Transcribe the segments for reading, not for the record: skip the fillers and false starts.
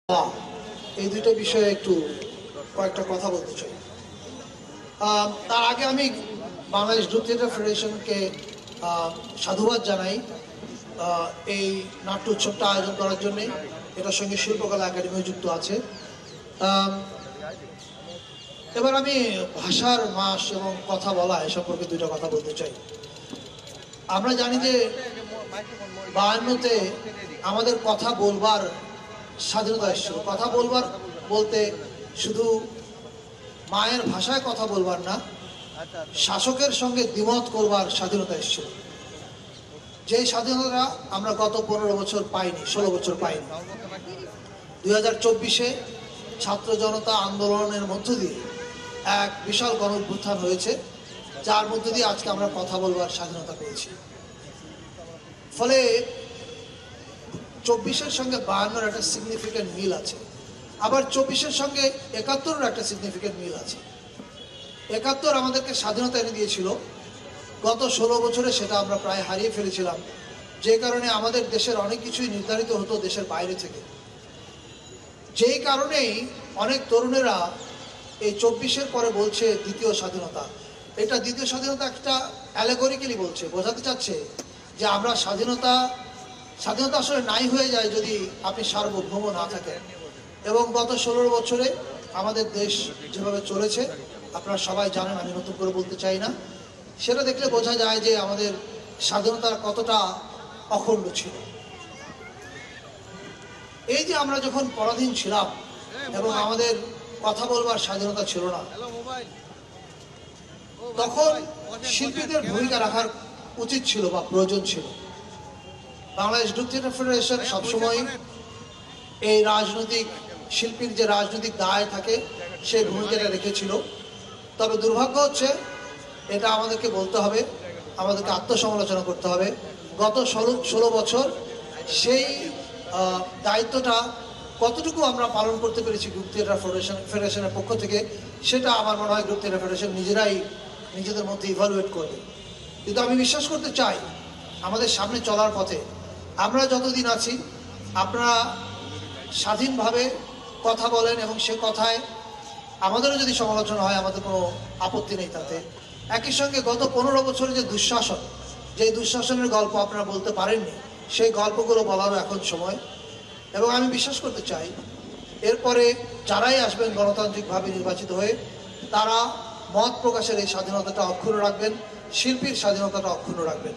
এই দুইটা বিষয়ে একটু কয়েকটা কথা বলতে চাই। তার আগে আমি বাংলাদেশ গ্রুপ থিয়েটার ফেডারেশনকে সাধুবাদ জানাই এই নাট্য উৎসবটা আয়োজন করার জন্যে। এটার সঙ্গে শিল্পকলা একাডেমিও যুক্ত আছে। এবার আমি ভাষার মাস এবং কথা বলা এ সম্পর্কে দুইটা কথা বলতে চাই। আমরা জানি যে 52তে আমাদের কথা বলবার স্বাধীনতা এসেছিল। কথা বলবার বলতে শুধু মায়ের ভাষায় কথা বলবার না, শাসকের সঙ্গে দ্বিমত করবার স্বাধীনতা এসেছিল। যেই স্বাধীনতা আমরা গত 15 বছর পাইনি, 16 বছর পাইনি। 2024-এ ছাত্র জনতা আন্দোলনের মধ্য দিয়ে এক বিশাল গণ অভ্যুত্থান হয়েছে, যার মধ্য দিয়ে আজকে আমরা কথা বলবার স্বাধীনতা পেয়েছি। ফলে 24-এর সঙ্গে 52-এর একটা সিগনিফিক্যান্ট মিল আছে, আবার 24-এর সঙ্গে 71-এর একটা সিগনিফিক্যান্ট মিল আছে। 71 আমাদেরকে স্বাধীনতা এনে দিয়েছিল, গত 16 বছরে সেটা আমরা প্রায় হারিয়ে ফেলেছিলাম, যে কারণে আমাদের দেশের অনেক কিছুই নির্ধারিত হতো দেশের বাইরে থেকে। যেই কারণেই অনেক তরুণেরা এই 24-এর পরে বলছে দ্বিতীয় স্বাধীনতা। এটা দ্বিতীয় স্বাধীনতা একটা অ্যালেগরিক্যালি বলছে, বোঝাতে চাচ্ছে যে আমরা স্বাধীনতা আসলে নাই হয়ে যায় যদি আপনি সার্বভৌম না থাকেন। এবং গত 16 বছরে আমাদের দেশ যেভাবে চলেছে আপনারা সবাই জানেন, আমি নতুন করে বলতে চাই না। সেটা দেখলে বোঝা যায় যে আমাদের স্বাধীনতা কতটা অখণ্ড ছিল। এই যে আমরা যখন পরাধীন ছিলাম এবং আমাদের কথা বলবার স্বাধীনতা ছিল না, তখন শিল্পীদের ভূমিকা রাখার উচিত ছিল বা প্রয়োজন ছিল। বাংলাদেশ গ্রুপ থিয়েটার ফেডারেশন সবসময় এই রাজনৈতিক শিল্পীর যে রাজনৈতিক দায় থাকে সেই ভূমিকাটা রেখেছিল। তবে দুর্ভাগ্য হচ্ছে, এটা আমাদেরকে বলতে হবে, আমাদেরকে আত্মসমালোচনা করতে হবে, গত 16 বছর সেই দায়িত্বটা কতটুকু আমরা পালন করতে পেরেছি গ্রুপ থিয়েটার ফেডারেশনের পক্ষ থেকে, সেটা আমার মনে হয় গ্রুপ থিয়েটার ফেডারেশন নিজেরাই নিজেদের মধ্যে ইভালুয়েট করবে। কিন্তু আমি বিশ্বাস করতে চাই আমাদের সামনে চলার পথে আমরা যতদিন আছি আপনারা স্বাধীনভাবে কথা বলেন এবং সে কথায় আমাদেরও যদি সমালোচনা হয় আমাদের কোনো আপত্তি নেই তাতে। একই সঙ্গে গত 15 বছরের যে দুঃশাসন, যে দুঃশাসনের গল্প আপনারা বলতে পারেননি, সেই গল্পগুলো বলারও এখন সময়। এবং আমি বিশ্বাস করতে চাই এরপরে যারাই আসবেন গণতান্ত্রিকভাবে নির্বাচিত হয়ে, তারা মত প্রকাশের এই স্বাধীনতাটা অক্ষুণ্ণ রাখবেন, শিল্পীর স্বাধীনতাটা অক্ষুণ্ণ রাখবেন।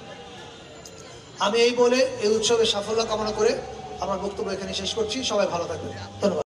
আমি এই বলে এই উৎসবের সাফল্য কামনা করে আমার বক্তব্য এখানে শেষ করছি। সবাই ভালো থাকবেন। ধন্যবাদ।